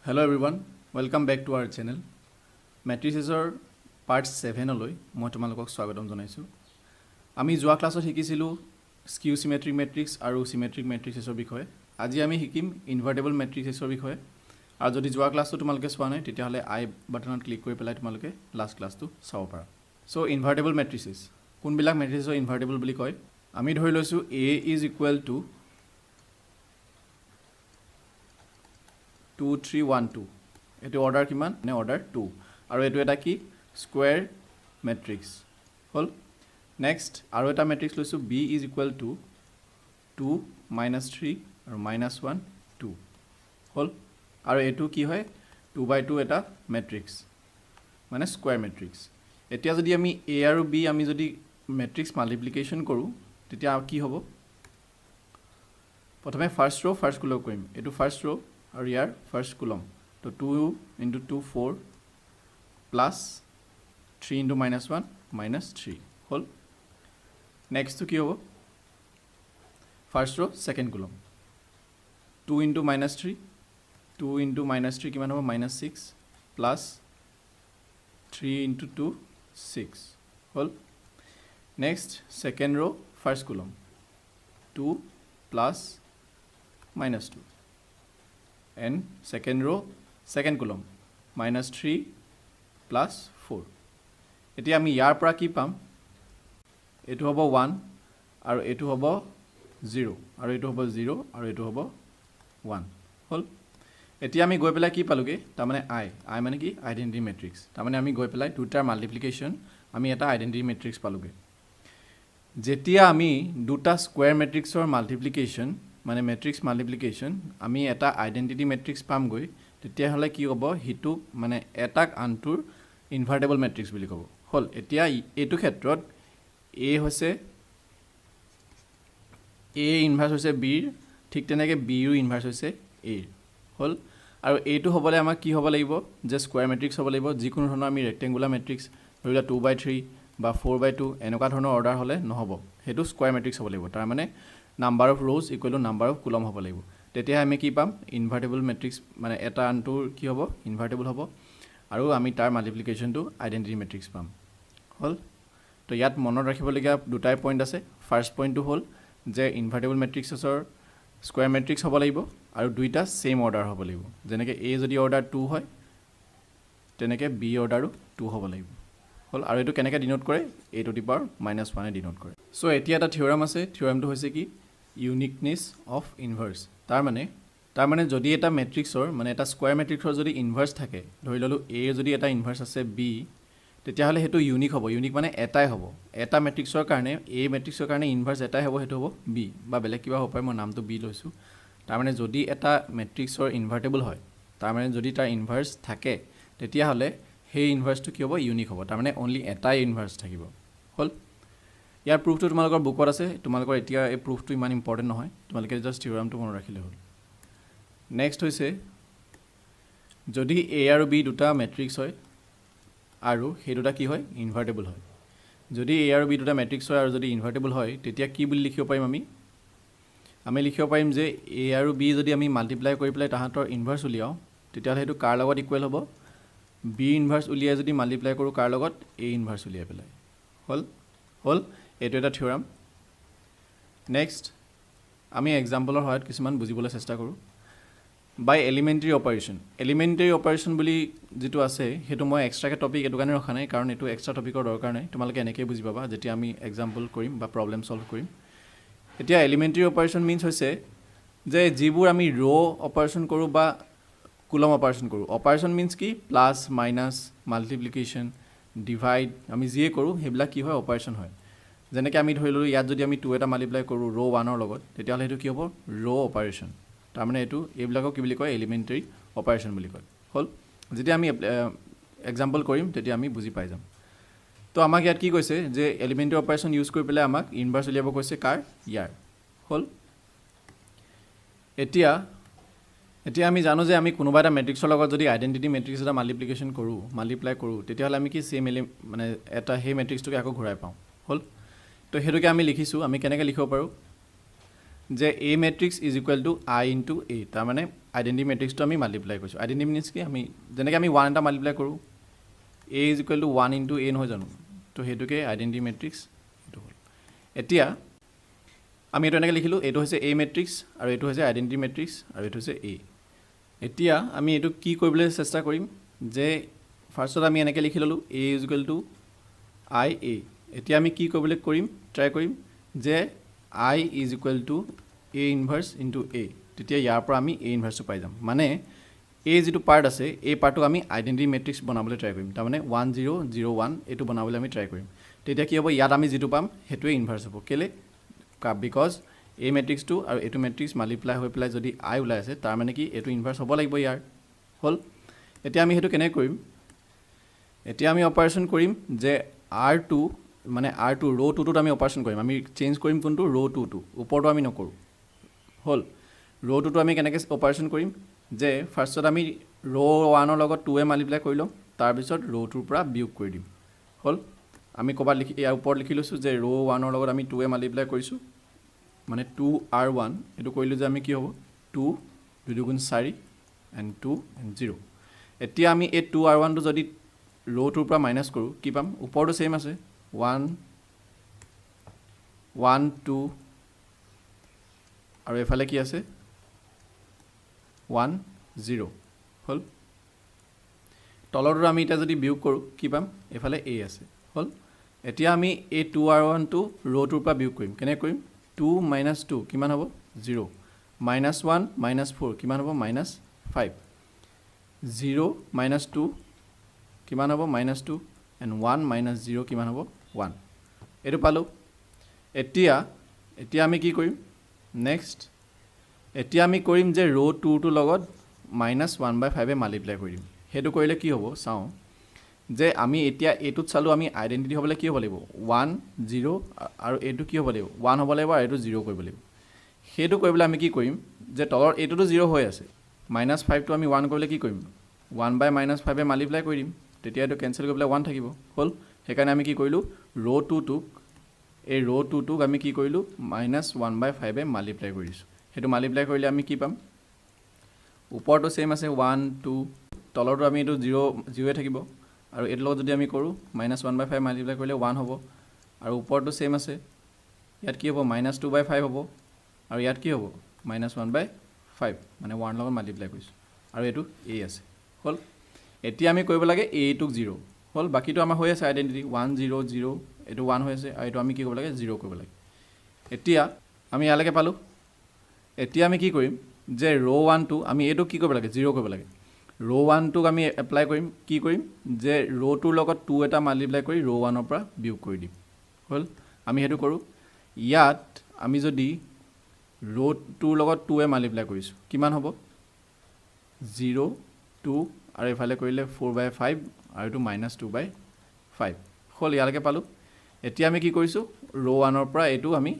Hello everyone, welcome back to our channel. Matrices part 7 লৈ মই তোমালোকক স্বাগতম জনাইছো। আমি যোৱা ক্লাছত শিকিছিলো স্কিউ সিমেট্ৰিক মেট্ৰিক্স আৰু সিমেট্ৰিক মেট্ৰিক্সৰ বিষয়ে। আজি আমি শিকিম ইনভাৰ্টেবল মেট্ৰিক্সৰ বিষয়ে। আৰু যদি যোৱা ক্লাছটো তোমালোকে চোৱা নাই তেতিয়া হলে আই বাটনত ক্লিক কৰি পেলাই তোমালোকে লাষ্ট ক্লাছটো চাব পাৰা। সো ইনভাৰ্টেবল মেট্ৰিক্সেছ কোনবিলাক মেট্ৰিক্সৰ ইনভাৰ্টেবল বুলি কয়? আমি ধৰি লৈছো A is equal to 2 3 1 2 এটো অৰ্ডাৰ কিমান নে অৰ্ডাৰ 2 আৰু এটো এটা কি স্কয়াৰ মেট্ৰিক্স হল। নেক্সট আৰু এটা মেট্ৰিক্স লৈছো B is equal to 2 -3 আৰু -1 2 হল আৰু এটো কি হয় 2 by 2 এটা মেট্ৰিক্স মানে স্কয়াৰ মেট্ৰিক্স। এতিয়া যদি আমি A আৰু B আমি যদি মেট্ৰিক্স মাল্টিপ্লিকেশন কৰো তেতিয়া কি হ'ব? প্ৰথমে ফাৰ্স্ট ৰ ফাৰ্স্ট কলম কৰিম। এটো ফাৰ্স্ট ৰ और यार फर्स्ट कॉलम तो 2 into 2 4 plus 3 into -1 -3 whole. Next तो क्या हो first row second column 2 into -3 2 into -3 किमान हो -6 plus 3 into 2 6 whole. Next second row first column 2 plus -2 and second row second column -3 plus 4 এতিয়া আমি ইয়াৰ পৰা কি পাম? এটো হ'ব 1 আৰু এটো হ'ব 0 আৰু এটো হ'ব 0 আৰু এটো হ'ব 1 হল। এতিয়া আমি গৈ পেলাই কি পালোগে তাৰ মানে i মানে কি আইডেন্টিটি মেট্ৰিক্স। তাৰ মানে আমি গৈ পেলাই দুটাৰ মাল্টিপ্লিকেশন আমি এটা আইডেন্টিটি মেট্ৰিক্স পালোগে। যেতিয়া আমি দুটা স্কয়াৰ মেট্ৰিক্সৰ মাল্টিপ্লিকেশন মানে মেট্ৰিক্স মাল্টিপ্লিকেশন আমি এটা আইডেন্টিটি মেট্ৰিক্স পাম গৈ তেতিয়া হলে কি হ'ব হিটু মানে এটাক আনটোৰ ইনভাৰ্টেবল মেট্ৰিক্স বুলি ক'ব হল। এতিয়া এটো ক্ষেত্ৰত A হৈছে A ইনভাৰ্স হৈছে B ঠিক তেনেকে B ৰ ইনভাৰ্স হৈছে A হল। আৰু এটো হ'বলে আমাক কি হ'ব লাগিব যে স্কয়াৰ মেট্ৰিক্স হ'ব লাগিব। যিকোনো ধৰণৰ আমি ৰেক্টেঙ্গুলাৰ মেট্ৰিক্স ধৰিলা 2 by 3 বা 4 by 2 এনেকুৱা ধৰণৰ অৰ্ডাৰ হলে নহব, হেতু স্কয়াৰ মেট্ৰিক্স হ'ব লাগিব। তাৰ মানে number of rows equal to number of column হ'ব লাগিব। তেতিয়া আমি কি পাম ইনভাৰ্টেবল মেট্ৰিক্স মানে এটা আনটোৰ কি হ'ব ইনভাৰ্টেবল হ'ব আৰু আমি তাৰ মাল্টিপ্লিকেশনটো আইডেন্টিটি মেট্ৰিক্স পাম হল। তো ইয়াত মনত ৰাখিবলগীয়া দুটাই পইণ্ট আছে। ফাৰ্স্ট পইণ্টটো হ'ল যে ইনভাৰ্টেবল মেট্ৰিক্সৰ স্কয়াৰ মেট্ৰিক্স হ'ব লাগিব আৰু দুইটা সেম অৰ্ডাৰ হ'ব লাগিব। যেনেকৈ A যদি অৰ্ডাৰ 2 হয় তেনেকৈ B অৰ্ডাৰো 2 হ'ব লাগিব হল। আৰু এটো কেনেকৈ ডিনোট কৰে a to the power -1 A denote কৰে। সো এতিয়া এটা থিওৰাম আছে। থিওৰামটো হৈছে কি ইউনিকনেস অফ ইনভাৰ্স। তাৰ মানে যদি এটা মেট্ৰিক্সৰ মানে এটা স্কয়াৰ মেট্ৰিক্সৰ যদি ইনভাৰ্স থাকে ধৰি ললো A যদি এটা ইনভাৰ্স আছে B তেতিয়া হলে হেতু ইউনিক হ'ব। ইউনিক মানে এটাই হ'ব। এটা মেট্ৰিক্সৰ কাৰণে A মেট্ৰিক্সৰ কাৰণে ইনভাৰ্স এটাই হ'ব, হেতু হ'ব B বা বেলেগ কিবা হ'ব পাৰে, মই নামটো B লৈছো। তাৰ মানে যদি এটা মেট্ৰিক্সৰ ইনভাৰ্টেবল হয় তাৰ মানে যদি তাৰ ইনভাৰ্স থাকে তেতিয়া হলে সেই ইনভাৰ্সটো কি হ'ব ইউনিক হ'ব। তাৰ মানে অনলি এটাই ইনভাৰ্স থাকিব হল। ইয়াৰ প্ৰুফটো তোমালোকৰ বুকত আছে। তোমালোকৰ এতিয়া এই প্ৰুফটো ইমান ইম্পৰ্টেন্ট নহয়, তোমালোকে জাস্ট থিওৰামটো মনত ৰাখিলে হ'ল। নেক্সট হৈছে যদি A আৰু B দুটা মেট্ৰিক্স হয় আৰু সেই দুটা কি হয় ইনভাৰ্টেবল হয়। যদি A আৰু B দুটা মেট্ৰিক্স হয় আৰু যদি ইনভাৰ্টেবল হয় তেতিয়া কি বুলি লিখিব পাৰিম আমি লিখিব পাৰিম যে A আৰু B যদি আমি মাল্টিপ্লাই কৰি পেলাই তাহাঁতৰ ইনভাৰ্স উলিয়াও তেতিয়া হলে হেতু কাৰ লগত ইকুৱেল হ'ব B ইনভাৰ্স উলিয়াই যদি মাল্টিপ্লাই কৰো কাৰ লগত A ইনভাৰ্স উলিয়াই পেলাই হল। এটো এটা থিওৰাম। নেক্সট আমি এক্সাম্পলৰ সহায়ত কিছুমান বুজিবলৈ চেষ্টা কৰো। বাই এলিমেন্টাৰী অপাৰেশন। এলিমেন্টাৰী অপাৰেশন বুলি যেটো আছে হেতু মই এক্সট্ৰাকে টপিক এটো কাৰণে ৰখা নাই কাৰণ এটো এক্সট্ৰা টপিকৰ দৰকাৰ নাই। তোমালোকে এনেকৈ বুজি পাবা যেতিয়া আমি এক্সাম্পল কৰিম বা প্ৰবলেম সলভ কৰিম। এতিয়া এলিমেন্টাৰী অপাৰেশন মিন্স হৈছে যে যিবোৰ আমি ৰ অপাৰেশন কৰো বা কলম অপাৰেশন কৰো। অপাৰেশন মিন্স কি প্লাস মাইনাস মাল্টিপ্লিকেশন ডিভাইড আমি যিয়ে কৰো হেবিলাক কি হয় অপাৰেশন হয়। যেনেকৈ আমি ধৰি ললো ইয়াত যদি আমি 2 এটা মাল্টিপ্লাই কৰো ৰ 1 ৰ লগত তেতিয়া হলে হেতু কি হ'ব ৰ অপাৰেশন। তাৰ মানে এটো এইবিলাকক কি বুলি কয় এলিমেন্টাৰী অপাৰেশন বুলি কয় হল। যেতিয়া আমি এক্সাম্পল কৰিম তেতিয়া আমি বুজি পাই যাম। তো আমাক ইয়াত কি কৈছে যে এলিমেন্টাৰী অপাৰেশন ইউজ কৰি পেলাই আমাক ইনভাৰ্স উলিয়াব কৈছে কাৰ ইয়াৰ হল। এতিয়া আমি জানো যে আমি কোনোবা এটা মেট্ৰিক্সৰ লগত যদি আইডেন্টিটি মেট্ৰিক্স এটা মাল্টিপ্লাই কৰো তেতিয়া হলে আমি কি সেম মানে এটা সেই মেট্ৰিক্সটোকে আকৌ ঘূৰাই পাওঁ হল। তো হেতুকে আমি লিখিছো। আমি কেনেকৈ লিখিব পাৰো যে A matrix is equal to I into A, তাৰমানে আইডেণ্টিটি মেট্ৰিক্সটো আমি মাল্টিপ্লাই কৰিছোঁ। আইডেণ্টিটি মিনছ কি, আমি যেনেকৈ আমি 1 এটা মাল্টিপ্লাই কৰোঁ, A is equal to 1 into A নহয় জানো, তো সেইটোকে আইডেণ্টিটি মেট্ৰিক্স এইটো হ'ল। এতিয়া আমি এইটো এনেকৈ লিখিলোঁ, এইটো হৈছে A মেট্ৰিক্স আৰু এইটো হৈছে আইডেণ্টিটি মেট্ৰিক্স আৰু এইটো হৈছে A। এতিয়া আমি এইটো কি কৰিবলৈ চেষ্টা কৰিম, যে ফাৰ্ষ্টত আমি এনেকৈ লিখি ল'লোঁ A is equal to I A। এতিয়া আমি কি কৰিবলৈ ট্ৰাই কৰিম যে I is equal to A inverse into A, তেতিয়া ইয়াৰ পৰা আমি A ইনভাৰ্চটো পাই যাম। মানে A যিটো পাৰ্ট আছে, এই পাৰ্টটো আমি আইডেণ্টিটি মেট্ৰিক্স বনাবলৈ ট্ৰাই কৰিম, তাৰমানে 1 0 0 1 এইটো বনাবলৈ আমি ট্ৰাই কৰিম। তেতিয়া কি হ'ব, ইয়াত আমি যিটো পাম সেইটোৱে ইনভাৰ্চ হ'ব। কেলৈ, বিকজ A মেট্ৰিক্সটো আৰু এইটো মেট্ৰিক্স মাল্টিপ্লাই হৈ পেলাই যদি I ওলাই আছে, তাৰমানে কি এইটো ইনভাৰ্চ হ'ব লাগিব ইয়াৰ। হ'ল। এতিয়া আমি সেইটো কেনেকৈ কৰিম, এতিয়া আমি অপাৰেশ্যন কৰিম যে R2 মানে R2 ৰ' 2টোত আমি অপাৰেশ্যন কৰিম। আমি চেঞ্জ কৰিম কোনটো, ৰ' 2টো, ওপৰটো আমি নকৰোঁ। হ'ল। ৰ' 2টো আমি কেনেকৈ অপাৰেশ্যন কৰিম, যে ফাৰ্ষ্টত আমি ৰ' 1ৰ লগত 2 মাল্টিপ্লাই কৰি ল'ম, তাৰপিছত ৰ' 2ৰ পৰা বিয়োগ কৰি দিম। হ'ল। আমি ক'ৰবাত ইয়াৰ ওপৰত লিখি লৈছোঁ যে ৰ' 1ৰ লগত আমি 2 মাল্টিপ্লাই কৰিছোঁ, মানে 2R1, এইটো কৰিলোঁ যে আমি কি হ'ব 2 2 2 4 এণ্ড 2 এণ্ড 0। এতিয়া আমি এই 2R1টো যদি ৰ' 2ৰ পৰা মাইনাছ কৰোঁ, কি পাম, ওপৰটো ছেইম আছে 1 1 2 আৰু এইফালে কি আছে 1 0। হ'ল। তলৰটো আমি এতিয়া যদি বিয়োগ কৰোঁ কি পাম, এইফালে A আছে। হ'ল। এতিয়া আমি এই 2R1টো ৰ' 2ৰ পৰা বিয়োগ কৰিম। কেনেকৈ কৰিম, 2 মাইনাছ 2 কিমান হ'ব 0, মাইনাছ 1 মাইনাছ 4 কিমান হ'ব মাইনাছ 5, 0 মাইনাছ 2 কিমান হ'ব মাইনাছ 2 এণ্ড 1 মাইনাছ 0 কিমান হ'ব 1। এইটো পালোঁ। এতিয়া আমি কি কৰিম, নেক্সট এতিয়া আমি কৰিম যে ৰ' 2টোৰ লগত মাইনাছ 1/5 মাল্টিপ্লাই কৰি দিম। সেইটো কৰিলে কি হ'ব চাওঁ, যে আমি এতিয়া এইটোত চালোঁ, আমি আইডেণ্টিটি হ'বলৈ কি হ'ব লাগিব 1 0 আৰু এইটো কি হ'ব লাগিব 1 হ'ব লাগিব আৰু এইটো 0 কৰিব লাগিব। সেইটো কৰিবলৈ আমি কি কৰিম, যে তলৰ এইটোতো 0 হৈ আছে, মাইনাছ 5টো আমি 1 কৰিলে কি কৰিম 1/-5 মাল্টিপ্লাই কৰি দিম, তেতিয়া এইটো কেঞ্চেল কৰি পেলাই 1 থাকিব। হ'ল। সেইকাৰণে আমি কি কৰিলোঁ, ৰ' 2টোক আমি কি কৰিলোঁ মাইনাছ 1/5 মাল্টিপ্লাই কৰি দিছোঁ। সেইটো মাল্টিপ্লাই কৰিলে আমি কি পাম, ওপৰটো ছেইম আছে 1 2, তলৰটো আমি এইটো 0 থাকিব, আৰু এইটোৰ লগত যদি আমি কৰোঁ মাইনাছ 1/5 মাল্টিপ্লাই কৰিলে 1 হ'ব, আৰু ওপৰটো ছেইম আছে, ইয়াত কি হ'ব মাইনাছ 2/5 হ'ব, আৰু ইয়াত কি হ'ব মাইনাছ 1/5, মানে 1 লগত মাল্টিপ্লাই কৰিছোঁ, আৰু এইটো A আছে। হ'ল। এতিয়া আমি কৰিব লাগে Aটোক 0। হ'ল। বাকীটো আমাৰ হৈ আছে আইডেণ্টিটি 1 0 0, এইটো 1 হৈ আছে, আৰু এইটো আমি কি কৰিব লাগে 0 কৰিব লাগে। এতিয়া আমি ইয়ালৈকে পালোঁ। এতিয়া আমি কি কৰিম, যে ৰ' 1টো আমি এইটোক কি কৰিব লাগে 0 কৰিব লাগে। ৰ' 1টোক আমি এপ্লাই কৰিম, কি কৰিম, যে ৰ' 2ৰ লগত 2 এটা মাল্টিপ্লাই কৰি ৰ' 1ৰ পৰা বিয়োগ কৰি দিম। হ'ল। আমি সেইটো কৰোঁ। ইয়াত আমি যদি ৰ' 2ৰ লগত 2 মাল্টিপ্লাই কৰিছোঁ, কিমান হ'ব 0 2, আৰু এইফালে কৰিলে 4/5 আৰু এইটো মাইনাছ 2/5। হ'ল। ইয়ালৈকে পালোঁ। এতিয়া আমি কি কৰিছোঁ, ৰ' 1ৰ পৰা এইটো আমি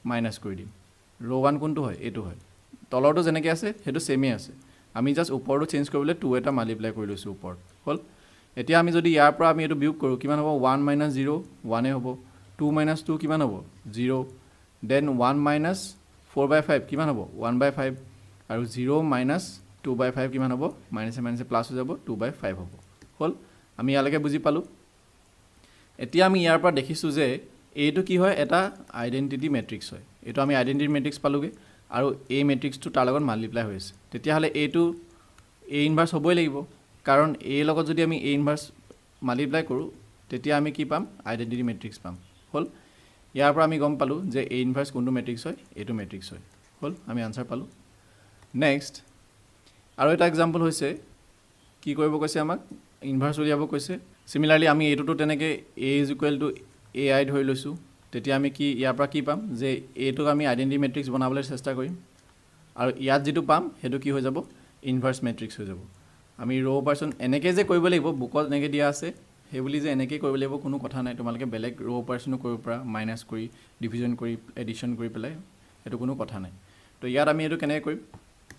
মাইনাছ কৰি দিম। ৰ' 1 কোনটো হয়, এইটো হয়। তলৰটো যেনেকৈ আছে সেইটো ছেমেই আছে, আমি জাষ্ট ওপৰটো চেঞ্জ কৰিবলৈ 2 এটা মাল্টিপ্লাই কৰি লৈছোঁ ওপৰত। হ'ল। এতিয়া আমি যদি ইয়াৰ পৰা আমি এইটো বিয়োগ কৰোঁ, কিমান হ'ব 1 - 0 1 হ'ব, 2 - 2 কিমান হ'ব 0, দেন 1 - 4/5 কিমান হ'ব 1/5, আৰু 0 - 2/5 কিমান হ'ব, মাইনাছে মাইনাছে প্লাছ হৈ যাব 2/5 হ'ব। হ'ল। আমি ইয়ালৈকে বুজি পালোঁ। এতিয়া আমি ইয়াৰ পৰা দেখিছোঁ যে এইটো কি হয়, এটা আইডেণ্টিটি মেট্ৰিক্স হয়। এইটো আমি আইডেণ্টিটি মেট্ৰিক্স পালোঁগৈ, আৰু এই মেট্ৰিক্সটো তাৰ লগত মাল্টিপ্লাই হৈ আছে, তেতিয়াহ'লে এইটো A ইনভাৰ্চ হ'বই লাগিব, কাৰণ A লগত যদি আমি A ইনভাৰ্চ মাল্টিপ্লাই কৰোঁ, তেতিয়া আমি কি পাম, আইডেণ্টিটি মেট্ৰিক্স পাম। হ'ল। ইয়াৰ পৰা আমি গম পালোঁ যে A ইনভাৰ্চ কোনটো মেট্ৰিক্স হয়, এইটো মেট্ৰিক্স হয়। হ'ল। আমি আনচাৰ পালোঁ। নেক্সট আৰু এটা এক্সাম্পল হৈছে, কি কৰিব কৈছে আমাক, ইনভাৰ্চ উলিয়াব কৈছে। চিমিলাৰলি আমি এইটোতো তেনেকৈ A is equal to AI ধৰি লৈছোঁ, তেতিয়া আমি কি ইয়াৰ পৰা কি পাম, যে এইটোক আমি আইডেণ্টিটি মেট্ৰিক্স বনাবলৈ চেষ্টা কৰিম, আৰু ইয়াত যিটো পাম সেইটো কি হৈ যাব ইনভাৰ্চ মেট্ৰিক্স হৈ যাব। আমি ৰ' অপাৰেশ্যন এনেকৈ যে কৰিব লাগিব, বুকত এনেকৈ দিয়া আছে সেইবুলি যে এনেকৈ কৰিব লাগিব কোনো কথা নাই। তোমালোকে বেলেগ ৰ' অপাৰেশ্যনো কৰিব পাৰা, মাইনাছ কৰি, ডিভিজন কৰি, এডিশ্যন কৰি পেলাই, সেইটো কোনো কথা নাই। তো ইয়াত আমি এইটো কেনেকৈ কৰিম,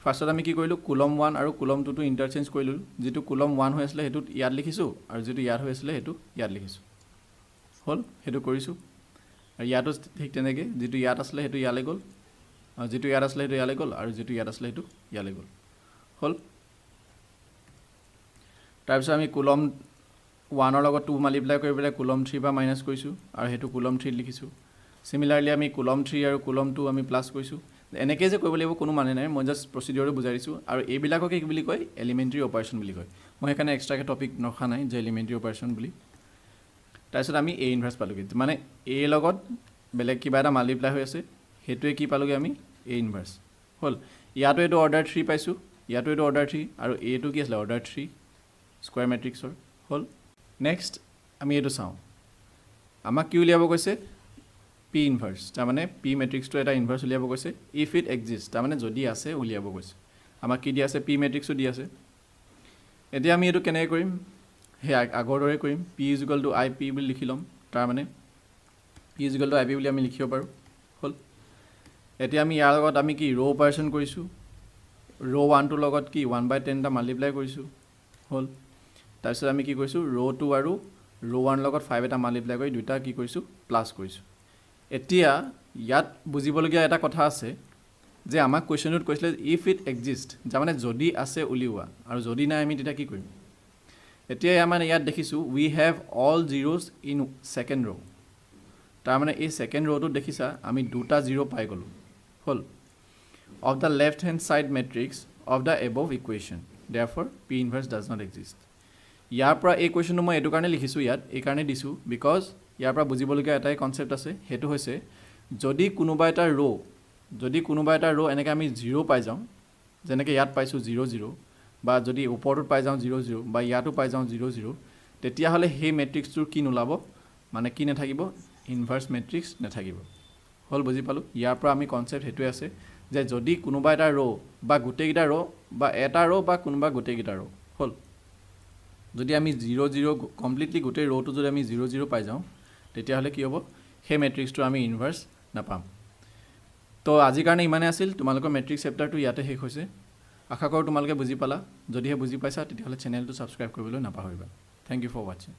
ফাৰ্ষ্টত আমি কি কৰিলোঁ, কুলম 1 আৰু কুলম 2টো ইণ্টাৰচেঞ্জ কৰিলোঁ। যিটো কুলম 1 হৈ আছিলে সেইটোত ইয়াত লিখিছোঁ, আৰু যিটো ইয়াত হৈ আছিলে সেইটো ইয়াত লিখিছোঁ। হ'ল। সেইটো কৰিছোঁ। আৰু ইয়াতো ঠিক তেনেকৈ যিটো ইয়াত আছিলে সেইটো ইয়ালৈ গ'ল, যেটো ইয়াত আসলে হেতু ইয়ালে গল আৰু যেটো ইয়াত আসলে হেতু ইয়ালে গল হল তাৰপিছত আমি কুলম 1 ৰ লগত 2 মাল্টিপ্লাই কৰি পেলাই কুলম 3 বা মাইনাস কৰিছো আৰু হেতু কুলম 3 লিখিছো সিমিলাৰলি আমি কুলম 3 আৰু কুলম 2 আমি প্লাস কৰিছো এনেকে যে কৰিব লাগিব কোনো মানে নাই মই জাস্ট প্ৰসিডিউৰটো বুজাই দিছো আৰু এই বিলাককে কি বুলি কয় এলিমেন্টাৰী অপাৰেচন বুলি কয় মই এখানে এক্সট্ৰাকে টপিক নখা নাই যে এলিমেন্টাৰী অপাৰেচন বুলি তাৰপিছত আমি a ইনভার্স পালোগে মানে a লগত বেলেগ কিবা এটা মাল্টিপ্লাই হৈ আছে হেতুৱে কি পালোগে আমি a ইনভাৰ্স হল ইয়াতো এটো অৰ্ডাৰ 3 পাইছো ইয়াতো এটো অৰ্ডাৰ 3 আৰু a টো কি আছিল অৰ্ডাৰ 3 স্কয়াৰ ম্যাট্ৰিক্সৰ হল নেক্সট আমি এটো চাও আমাক কি উলিয়াব কৈছে p ইনভার্স তাৰ মানে p ম্যাট্ৰিক্সটো এটা ইনভাৰ্স উলিয়াব কৈছে ইফ ইট এক্সিস্ট তাৰ মানে যদি আছে উলিয়াব কৈছে আমাক কি দি আছে p ম্যাট্ৰিক্সটো দি আছে এতিয়া আমি এটো কেনে কৰিম হে আগৰ দৰে কৰিম p = ip বুলি লিখি লম তাৰ মানে p = ip বুলি আমি লিখিব পাৰো হল এতিয়া আমি ইয়াৰ লগত আমি কি ৰ অপাৰেচন কৰিছো ৰ 1 ৰ লগত কি 1/10 টা মাল্টিপ্লাই কৰিছো হল তাৰপিছত আমি কি কৰিছো ৰ 2 আৰু ৰ 1 লগত 5 এটা মাল্টিপ্লাই কৰি দুটা কি কৰিছো প্লাস কৰিছো এতিয়া ইয়াত বুজিবলগীয়া এটা কথা আছে যে আমাক কোৱেশ্চনটোত কৈছিলে ইফ ইট এক্সিস্ট যা মানে যদি আছে উলিওৱা আৰু যদি নাই আমি তেতিয়া কি কৰিম এতিয়া মানে ইয়াত দেখিছো we have all zeros in second row তাৰ মানে এই সেকেন্ড ৰটো দেখিছা আমি দুটা জিৰো পাই গলো হল of the left hand side matrix of the above equation therefore p inverse does not exist ইয়াৰ পৰা এই কোৱেশ্চনটো মই এটো কাৰণে লিখিছো ইয়াত এই কাৰণে দিছো বিকজ ইয়াৰ পৰা বুজিবলগীয়া এটাই কনসেপ্ট আছে হেতু হৈছে যদি কোনোবা এটা ৰ এনেকৈ আমি 0 পাই যাওঁ যেনেকৈ ইয়াত পাইছো 0 0 বা যদি ওপৰটোত পাই যাওঁ 0 0 বা ইয়াতো পাই যাওঁ 0 0 তেতিয়া হলে হে ম্যাট্ৰিক্সটোৰ কি নোলাব মানে কি নাথাকিব ইনভাৰ্স ম্যাট্ৰিক্স নাথাকিব হল বুজি পালো ইয়াৰ পৰা আমি কনসেপ্ট হেতুৱে আছে যে যদি কোনোবা এটা ৰ বা গোটেইটা ৰ বা এটা ৰ বা কোনোবা গোটেইটা ৰ হল যদি আমি 0 0 কমপ্লিটলি গোটেই ৰটো যদি আমি 0 0 পাই যাওঁ তেতিয়া হলে কি হ'ব হে ম্যাট্ৰিক্সটো আমি ইনভাৰ্স নাপাম তো আজি কাৰণে ইমানে আছিল তোমালোকৰ ম্যাট্ৰিক্স চেপ্টাৰটো ইয়াতে শেষ হৈছে আশা কৰো তোমালোকে বুজি পালা যদিহে বুজি পাইছা তেতিয়া হলে চেনেলটো সাবস্ক্ৰাইব কৰিবলৈ নাপাহৰিবা থ্যাংক ইউ ফৰ ওয়াচিং